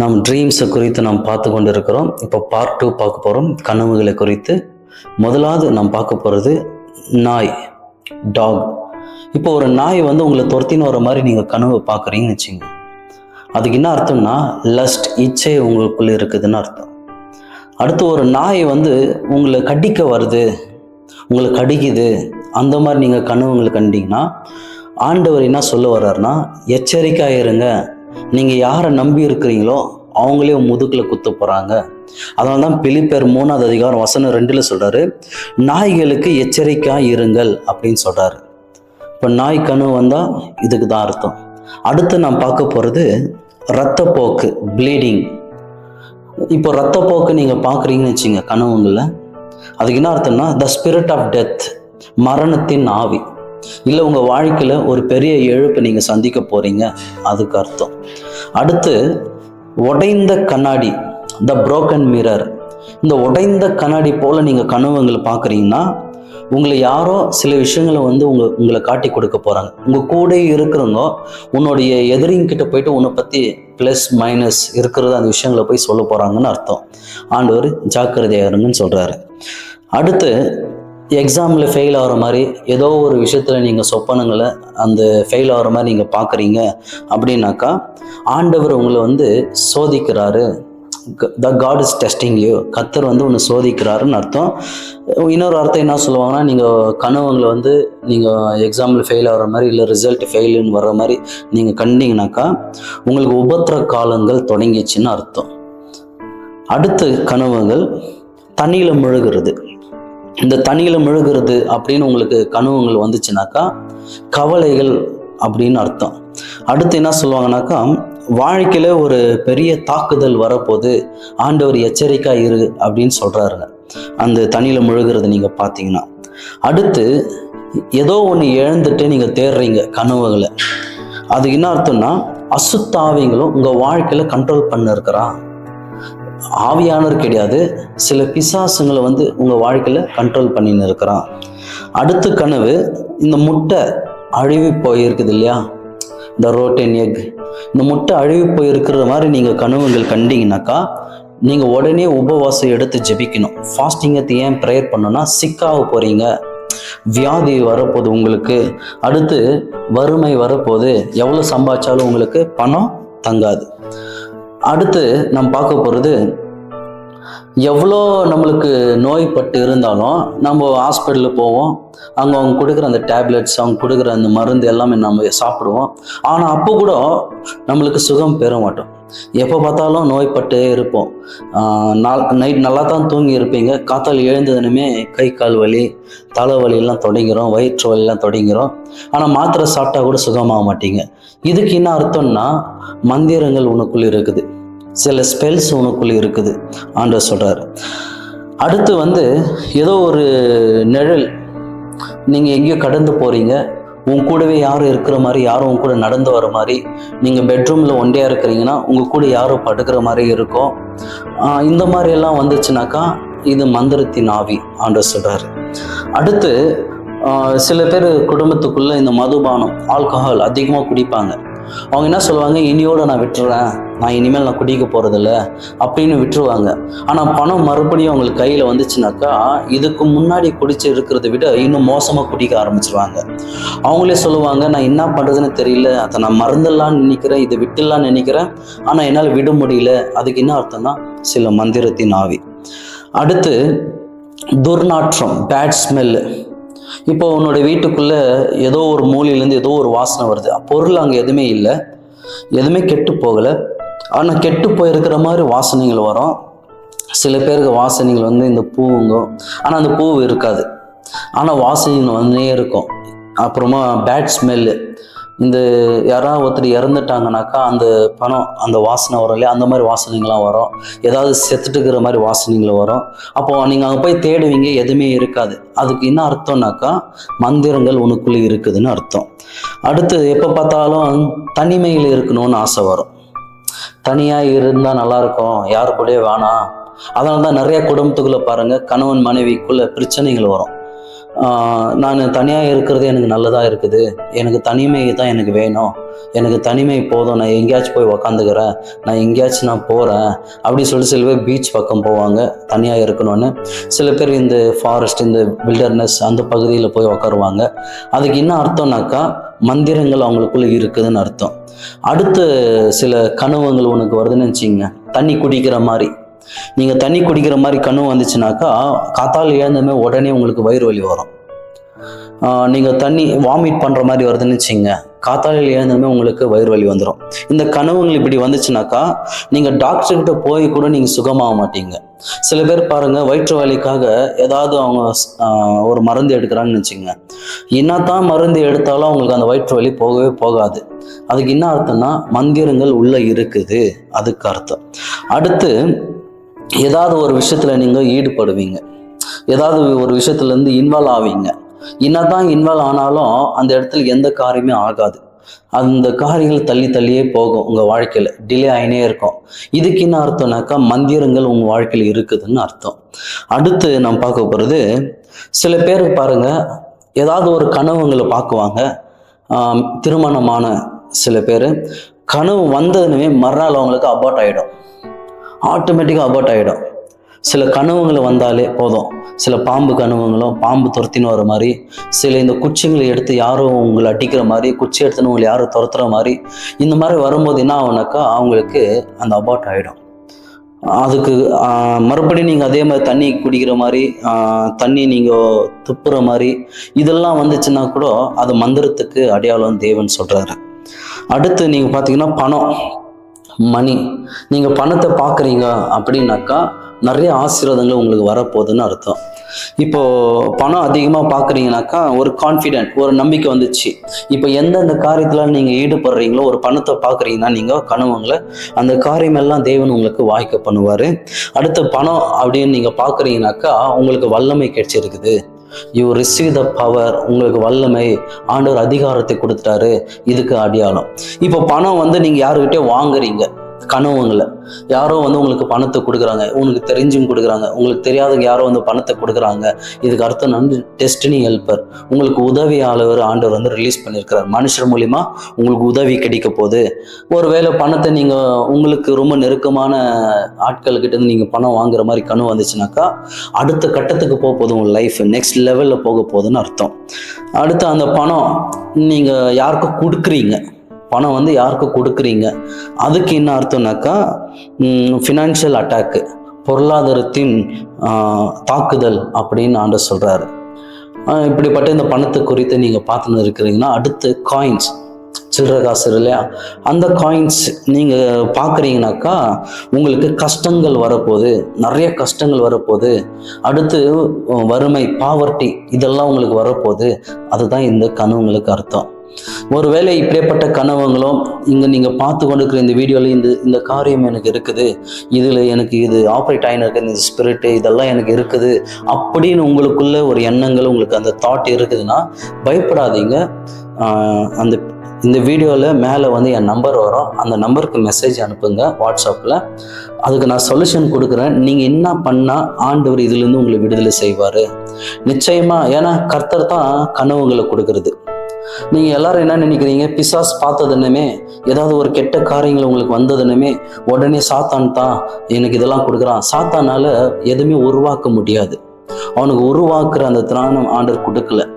நாம் ட்ரீம்ஸை குறித்து நாம் பார்த்து கொண்டு இருக்கிறோம். இப்போ பார்ட் 2 பார்க்க போகிறோம், கனவுகளை குறித்து. முதலாவது நாம் பார்க்க போகிறது நாய், டாக். இப்போ ஒரு நாய் வந்து உங்களை துரத்தின்னு வர மாதிரி நீங்கள் கனவு பார்க்குறீங்கன்னு வச்சுங்க. அதுக்கு என்ன அர்த்தம்னா லஸ்ட், இச்சை உங்களுக்குள்ளே இருக்குதுன்னு அர்த்தம். அடுத்து ஒரு நாய் வந்து உங்களை கடிக்க வருது, உங்களை கடிக்குது, அந்த மாதிரி நீங்கள் கனவுங்களை கண்டிங்கன்னா ஆண்டவர் என்ன சொல்ல வர்றாருன்னா, எச்சரிக்கையாக இருங்க, நீங்கள் யாரை நம்பி இருக்கிறீங்களோ அவங்களே முதுகில் குத்த போகிறாங்க. அதனால தான் பிலிப்பியர் 3ஆம் அதிகாரம் வசனம் 2 சொல்கிறாரு, நாய்களுக்கு எச்சரிக்கையாக இருங்கள் அப்படின்னு சொல்கிறாரு. இப்போ நாய் கனவு வந்தால் இதுக்கு தான் அர்த்தம். அடுத்து நான் பார்க்க போகிறது இரத்தப்போக்கு, ப்ளீடிங். இப்போ இரத்தப்போக்கு நீங்கள் பார்க்குறீங்கன்னு வச்சுங்க கனவுங்களில், அதுக்கு என்ன அர்த்தம்னா த ஸ்பிரிட் ஆஃப் டெத், மரணத்தின் ஆவி. இல்லை உங்கள் வாழ்க்கையில் ஒரு பெரிய இழப்பை நீங்கள் சந்திக்க போகிறீங்க, அதுக்கு அர்த்தம். அடுத்து உடைந்த கண்ணாடி, த புரோக்கன் மிரர். இந்த உடைந்த கண்ணாடி போல் நீங்கள் கனவுங்களை பார்க்குறீங்கன்னா உங்களை யாரோ சில விஷயங்களை வந்து உங்களை காட்டி கொடுக்க போகிறாங்க. உங்கள் கூட இருக்கிறவங்க உன்னுடைய எதிரிங்கிட்ட போயிட்டு உன்னை பற்றி ப்ளஸ் மைனஸ் இருக்கிறது அந்த விஷயங்களை போய் சொல்ல போகிறாங்கன்னு அர்த்தம். ஆண்டவர் ஜாக்கிரதையாக இருங்கன்னு சொல்கிறாரு. அடுத்து எக்ஸாமில் ஃபெயில் ஆகிற மாதிரி ஏதோ ஒரு விஷயத்தில் நீங்கள் சொப்பனங்களை அந்த ஃபெயில் ஆகிற மாதிரி நீங்கள் பார்க்குறீங்க அப்படின்னாக்கா ஆண்டவர் உங்களை வந்து சோதிக்கிறாரு. த காட் இஸ் டெஸ்டிங் யூ, கர்த்தர் வந்து ஒன்று சோதிக்கிறாருன்னு அர்த்தம். இன்னொரு அர்த்தம் என்ன சொல்லுவாங்கன்னா, நீங்கள் கனவுங்களை வந்து நீங்கள் எக்ஸாமில் ஃபெயில் ஆகிற மாதிரி இல்லை ரிசல்ட் ஃபெயிலுன்னு வர்ற மாதிரி நீங்கள் கண்டிங்கனாக்கா உங்களுக்கு உபத்திர காலங்கள் தொடங்கிச்சுன்னு அர்த்தம். அடுத்து கனவுகள் தண்ணியில் முழுகிறது. இந்த தண்ணியில் முழுகிறது அப்படின்னு உங்களுக்கு கனவுகள் வந்துச்சுனாக்கா கவலைகள் அப்படின்னு அர்த்தம். அடுத்து என்ன சொல்லுவாங்கனாக்கா, வாழ்க்கையில ஒரு பெரிய தாக்குதல் வரப்போது, ஆண்டவர் எச்சரிக்கை இரு அப்படின்னு சொல்றாருங்க அந்த தண்ணியில் முழுகிறது நீங்க பார்த்தீங்கன்னா. அடுத்து ஏதோ ஒன்று இழந்துட்டு நீங்க தேடுறீங்க கனவுகளை, அது என்ன அர்த்தம்னா அசுத்தாவிங்களும் உங்க வாழ்க்கையில கண்ட்ரோல் பண்ண இருக்கிறான். ஆவியானவர் கிடையாது, சில பிசாசுங்களை வந்து உங்க வாழ்க்கையில கண்ட்ரோல் பண்ணின்னு இருக்கிறான். அடுத்து கனவு இந்த முட்டை அழுவி போயிருக்குது இல்லையா, இந்த ரோட்டன் எக், இந்த முட்டை அழுவி போயிருக்கிற மாதிரி நீங்கள் கனவுகள் கண்டிங்கனாக்கா நீங்கள் உடனே உபவாசம் எடுத்து ஜெபிக்கணும். ஃபாஸ்டிங்கத்தை ஏன் ப்ரேயர் பண்ணணும்னா சிக்காக போகிறீங்க, வியாதி வரப்போகுது உங்களுக்கு, அடுத்து வறுமை வரப்போகுது, எவ்வளோ சம்பாதிச்சாலும் உங்களுக்கு பணம் தங்காது. அடுத்து நம்ம பார்க்க போகிறது, எவ்வளோ நம்மளுக்கு நோய்பட்டு இருந்தாலும் நம்ம ஹாஸ்பிட்டலுக்கு போவோம், அங்கே அவங்க கொடுக்குற அந்த டேப்லெட்ஸ், அவங்க கொடுக்குற அந்த மருந்து எல்லாமே நம்ம சாப்பிடுவோம். ஆனால் அப்போ கூட நம்மளுக்கு சுகம் பெற மாட்டோம். எப்போ பார்த்தாலும் நோய்பட்டே இருப்போம். நைட் நல்லா தான் தூங்கி இருப்பீங்க, காத்தால் எழுந்ததுனுமே கை கால் வலி, தலைவலியெல்லாம் தொடங்கிறோம், வயிற்று வலியெல்லாம் தொடங்கிறோம். ஆனால் மாத்திரை சாப்பிட்டா கூட சுகமாக மாட்டீங்க. இதுக்கு என்ன அர்த்தம்னா மந்திரங்கள் உனக்குள்ள இருக்குது, சில ஸ்பெல்ஸ் உனக்குள்ள இருக்குது ஆண்டவர் சொல்றாரு. அடுத்து வந்து ஏதோ ஒரு நிழல், நீங்க எங்கேயோ கடந்து போறீங்க, உங்க கூடவே யாரும் இருக்கிற மாதிரி, யாரும் உங்க கூட நடந்து வர மாதிரி, நீங்க பெட்ரூம்ல ஒண்டியா இருக்கிறீங்கன்னா உங்க கூட யாரும் படுக்கிற மாதிரி இருக்கும். இந்த மாதிரி எல்லாம் வந்துச்சுனாக்கா இது மந்திரத்தின் ஆவி ஆண்டவர் சொல்றாரு. அடுத்து சில பேர் குடும்பத்துக்குள்ள இந்த மதுபானம், ஆல்கஹால் அதிகமாக குடிப்பாங்க. அவங்க என்ன சொல்லுவாங்க, இனியோட நான் விட்டுறேன், நான் இனிமேல் நான் குடிக்க போறதில்ல அப்படின்னு விட்டுருவாங்க. ஆனால் பணம் மறுபடியும் அவங்களுக்கு கையில் வந்துச்சுனாக்கா இதுக்கு முன்னாடி குடிச்சு இருக்கிறத விட இன்னும் மோசமாக குடிக்க ஆரம்பிச்சிருவாங்க. அவங்களே சொல்லுவாங்க, நான் என்ன பண்ணுறதுன்னு தெரியல, அதை நான் மறந்துடலான்னு நினைக்கிறேன், இதை விட்டுடலான்னு நினைக்கிறேன், ஆனால் என்னால் விட முடியல. அதுக்கு என்ன அர்த்தம்னா சில மந்திரத்தின் ஆவி. அடுத்து துர்நாற்றம், பேட் ஸ்மெல்லு. இப்போ உன்னோட வீட்டுக்குள்ள ஏதோ ஒரு மூலையிலேருந்து ஏதோ ஒரு வாசனை வருது, பொருள் அங்கே எதுவுமே இல்லை, எதுவுமே கெட்டு போகலை, ஆனால் கெட்டு போயிருக்கிற மாதிரி வாசனைகள் வரும். சில பேருக்கு வாசனைகள் வந்து இந்த பூவுங்க, ஆனால் அந்த பூ இருக்காது, ஆனால் வாசனைகள் வந்துனே இருக்கும். அப்புறமா பேட் ஸ்மெல்லு, இந்த யாராவது ஒருத்தர் இறந்துட்டாங்கனாக்கா அந்த பணம், அந்த வாசனை வரும் இல்லையா, அந்த மாதிரி வாசனைகள்லாம் வரும். ஏதாவது செத்துட்டுக்கிற மாதிரி வாசனைகள் வரும். அப்போ நீங்கள் அங்கே போய் தேடுவீங்க, எதுவுமே இருக்காது. அதுக்கு என்ன அர்த்தம்னாக்கா மந்திரங்கள் உனக்குள்ளே இருக்குதுன்னு அர்த்தம். அடுத்து எப்போ பார்த்தாலும் தனிமையில் இருக்கணும்னு ஆசை வரும், தனியாக இருந்தால் நல்லா இருக்கும், யாரு கூடயே வேணாம். அதனால தான் நிறைய குடும்பத்துக்குள்ளே பாருங்க கணவன் மனைவிக்குள்ள பிரச்சனைகள் வரும். நான் தனியாக இருக்கிறது எனக்கு நல்லதாக இருக்குது, எனக்கு தனிமை தான் எனக்கு வேணும், எனக்கு தனிமை போதும், நான் எங்கேயாச்சும் போய் உக்காந்துக்கிறேன், நான் எங்கேயாச்சும் நான் போகிறேன் அப்படி சொல்லிட்டு சில பேர் பீச் பக்கம் போவாங்க தனியாக இருக்கணும்னு. சில பேர் இந்த ஃபாரஸ்ட், இந்த வில்டர்னஸ் அந்த பகுதியில் போய் உக்காருவாங்க. அதுக்கு என்ன அர்த்தம்னாக்கா மந்திரங்கள் அவங்களுக்குள்ள இருக்குதுன்னு அர்த்தம். அடுத்து சில கனவுகள் உனக்கு வருதுன்னு வச்சுங்க, தண்ணி குடிக்கிற மாதிரி. நீங்கள் தண்ணி குடிக்கிற மாதிரி கனவு வந்துச்சுனாக்கா காத்தால் எழுந்தமே உடனே உங்களுக்கு வயிறு வலி வரும். நீங்கள் தண்ணி வாமிட் பண்ணுற மாதிரி வருதுன்னு வச்சுங்க, காத்தாலையில் எழுந்தமே உங்களுக்கு வயிறு வலி வந்துடும். இந்த கனவுகள் இப்படி வந்துச்சுனாக்கா நீங்கள் டாக்டர்கிட்ட போய் கூட நீங்கள் சுகமாக மாட்டீங்க. சில பேர் பாருங்கள், வயிற்று வலிக்காக ஏதாவது அவங்க ஒரு மருந்து எடுக்கிறாங்கன்னு வச்சுங்க, என்னத்தான் மருந்து எடுத்தாலும் அவங்களுக்கு அந்த வயிற்று வலி போகவே போகாது. அதுக்கு என்ன அர்த்தம்னா மந்திரங்கள் உள்ள இருக்குது, அதுக்கு அர்த்தம். அடுத்து ஏதாவது ஒரு விஷயத்துல நீங்க ஈடுபடுவீங்க, ஏதாவது ஒரு விஷயத்துல இருந்து இன்வால்வ் ஆவீங்க. என்னதான் இன்வால்வ் ஆனாலும் அந்த இடத்துல எந்த காரியமே ஆகாது. அந்த காரியங்கள் தள்ளி தள்ளியே போகும், உங்க வாழ்க்கையில டிலே ஆயினே இருக்கும். இதுக்கு என்ன அர்த்தம்னாக்கா மந்திரங்கள் உங்க வாழ்க்கையில இருக்குதுன்னு அர்த்தம். அடுத்து நம்ம பார்க்க போறது, சில பேருக்கு பாருங்க ஏதாவது ஒரு கனவுங்களை பார்க்குவாங்க. திருமணமான சில பேர் கனவு வந்ததுன்னு மறுநாள் அவங்களுக்கு அபார்ட் ஆகிடும், ஆட்டோமேட்டிக்காக அபார்ட் ஆகிடும். சில கனவுங்களை வந்தாலே போதும், சில பாம்பு கனவுங்களும், பாம்பு துரத்தின்னு வர மாதிரி, சில இந்த குச்சிங்களை எடுத்து யாரும் உங்களை அடிக்கிற மாதிரி, குச்சி எடுத்துன்னு உங்களை யாரும் துரத்துற மாதிரி, இந்த மாதிரி வரும்போது என்ன ஆகுனாக்கா அவங்களுக்கு அந்த அபார்ட் ஆகிடும். அதுக்கு மறுபடியும் நீங்கள் அதே மாதிரி தண்ணி குடிக்கிற மாதிரி, தண்ணி நீங்கள் துப்புற மாதிரி இதெல்லாம் வந்துச்சுன்னா கூட அது மந்திரத்துக்கு அடையாளம் தேவன் சொல்கிறாரு. அடுத்து நீங்கள் பார்த்தீங்கன்னா பணம், மணி. நீங்கள் பணத்தை பார்க்குறீங்க அப்படின்னாக்கா நிறைய ஆசீர்வாதங்கள் உங்களுக்கு வரப்போகுதுன்னு அர்த்தம். இப்போ பணம் அதிகமாக பார்க்குறீங்கனாக்கா ஒரு கான்ஃபிடென்ட், ஒரு நம்பிக்கை வந்துச்சு. இப்போ எந்தெந்த காரியத்தில் நீங்கள் ஈடுபடுறீங்களோ, ஒரு பணத்தை பார்க்குறீங்கன்னா நீங்கள் கனவுங்களை அந்த காரியமெல்லாம் தேவன் உங்களுக்கு வாய்க்க பண்ணுவார். அடுத்த பணம் அப்படின்னு நீங்கள் பார்க்குறீங்கனாக்கா உங்களுக்கு வல்லமை கிடைச்சிருக்குது, யூ ரிசீவ் த பவர், உங்களுக்கு வல்லமை, ஆண்டவர் அதிகாரத்தை கொடுத்துட்டாரு, இதுக்கு அடையாளம். இப்போ பணம் நீங்கள் யாருக்கிட்டே வாங்குறீங்க, கனவுங்களை யாரோ உங்களுக்கு பணத்தை கொடுக்குறாங்க, உங்களுக்கு தெரிஞ்சும் கொடுக்குறாங்க, உங்களுக்கு தெரியாதவங்க யாரோ பணத்தை கொடுக்குறாங்க. இதுக்கு அர்த்தம் டெஸ்டினி ஹெல்ப்பர், உங்களுக்கு உதவியாளர் ஆண்டவர் ரிலீஸ் பண்ணியிருக்கிறார். மனுஷர் மூலிமா உங்களுக்கு உதவி கிடைக்க போகுது. ஒருவேளை பணத்தை நீங்கள் உங்களுக்கு ரொம்ப நெருக்கமான ஆட்கள்கிட்ட இருந்து நீங்கள் பணம் வாங்குற மாதிரி கனவு வந்துச்சுனாக்கா அடுத்த கட்டத்துக்கு போக போகுது, உங்கள் லைஃப் நெக்ஸ்ட் லெவலில் போக போகுதுன்னு அர்த்தம். அடுத்து அந்த பணம் நீங்கள் யாருக்கும் கொடுக்குறீங்க, பணம் யாருக்கு கொடுக்குறீங்க, அதுக்கு என்ன அர்த்தம்னாக்கா ஃபினான்ஷியல் அட்டாக்கு, பொருளாதாரத்தின் தாக்குதல் அப்படின்னு ஆண்டவர் சொல்கிறாரு. இப்படிப்பட்ட இந்த பணத்தை குறித்து நீங்கள் பார்த்துன்னு இருக்கிறீங்கன்னா அடுத்து காயின்ஸ், சில்லற காசு இல்லையா, அந்த காயின்ஸ் நீங்கள் பார்க்குறீங்கனாக்கா உங்களுக்கு கஷ்டங்கள் வரப்போகுது, நிறைய கஷ்டங்கள் வரப்போகுது. அடுத்து வறுமை, பாவர்ட்டி இதெல்லாம் உங்களுக்கு வரப்போகுது. அதுதான் இந்த கனவுங்களுக்கு அர்த்தம். ஒருவேளை இப்படிப்பட்ட கனவுங்களும் இங்கே நீங்கள் பார்த்து கொண்டு இருக்கிற இந்த வீடியோவில் இந்த காரியம் எனக்கு இருக்குது, இதில் எனக்கு இது ஆப்ரேட் ஆகின்னு இருக்குது, இந்த ஸ்பிரிட்டு இதெல்லாம் எனக்கு இருக்குது அப்படின்னு உங்களுக்குள்ள ஒரு எண்ணங்கள், உங்களுக்கு அந்த தாட் இருக்குதுன்னா பயப்படாதீங்க. இந்த வீடியோவில் மேலே என் நம்பர் வரும், அந்த நம்பருக்கு மெசேஜ் அனுப்புங்க வாட்ஸ்அப்பில். அதுக்கு நான் சொல்யூஷன் கொடுக்குறேன். நீங்கள் என்ன பண்ணால் ஆண்டவர் இதுலேருந்து உங்களை விடுதலை செய்வார் நிச்சயமாக. ஏன்னா கர்த்தர் தான் கனவுகளை கொடுக்கறது. நீங்கள் எல்லாரும் என்ன நினைக்கிறீங்க, பிசாஸ் பார்த்ததுன்னுமே ஏதாவது ஒரு கெட்ட காரியங்கள் உங்களுக்கு வந்ததுன்னுமே உடனே சாத்தான் தான் எனக்கு இதெல்லாம் கொடுக்குறான். சாத்தானால எதுவுமே உருவாக்க முடியாது, அவனுக்கு உருவாக்குற அந்த திராணம் ஆண்டவர் கொடுக்கல.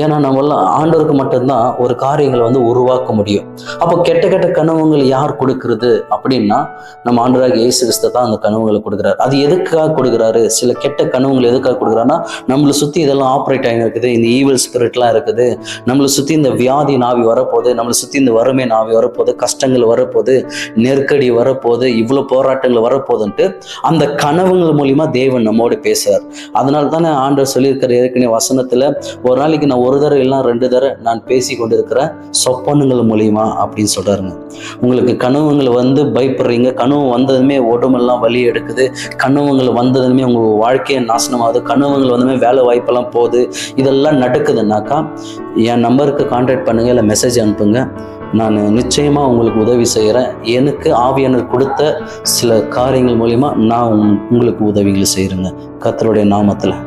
ஏன்னா நம்மளாம் ஆண்டவருக்கு மட்டும்தான் ஒரு காரியங்களை உருவாக்க முடியும். அப்போ கெட்ட கெட்ட கனவுகள் யார் கொடுக்கறது அப்படின்னா நம்ம ஆண்டவராக இயேசு கிறிஸ்து தான் அந்த கனவுகளை கொடுக்குறாரு. அது எதுக்காக கொடுக்குறாரு, சில கெட்ட கனவுகள் எதுக்காக கொடுக்குறாருன்னா நம்மளை சுற்றி இதெல்லாம் ஆப்ரேட் ஆகி இருக்குது, இந்த ஈவில் ஸ்பிரிட்லாம் இருக்குது, நம்மளை சுற்றி இந்த வியாதி நாவி வரப்போகுது, நம்மளை சுற்றி இந்த வறுமை நாவி வரப்போகுது, கஷ்டங்கள் வரப்போகுது, நெருக்கடி வரப்போகுது, இவ்வளோ போராட்டங்கள் வரப்போகுதுன்ட்டு அந்த கனவுகள் மூலிமா தேவன் நம்மோடு பேசுறார். அதனால தானே ஆண்டவர் சொல்லியிருக்கிற ஏற்கனவே வசனத்தில், ஒரு நாளைக்கு நான் ஒரு தடவை இல்லைனா 2 தடவை நான் பேசி கொண்டிருக்கிறேன் சொப்பனங்கள் மூலியமா அப்படின்னு சொல்றாருங்க. உங்களுக்கு கனவுங்கள் பயப்படுறீங்க, கனவு வந்ததுமே உடம்பெல்லாம் வலி எடுக்குது, கனவுங்கள் வந்ததுமே உங்க வாழ்க்கையை நாசனமாகுது, கனவுகள் வந்ததுமே வேலை வாய்ப்பெல்லாம் போகுது, இதெல்லாம் நடக்குதுன்னாக்கா என் நம்பருக்கு கான்டாக்ட் பண்ணுங்க, இல்லை மெசேஜ் அனுப்புங்க. நான் நிச்சயமாக உங்களுக்கு உதவி செய்கிறேன். எனக்கு ஆவியானவர் கொடுத்த சில காரியங்கள் மூலிமா நான் உங்களுக்கு உதவிகள் செய்கிறேங்க, கர்த்தருடைய நாமத்தில்.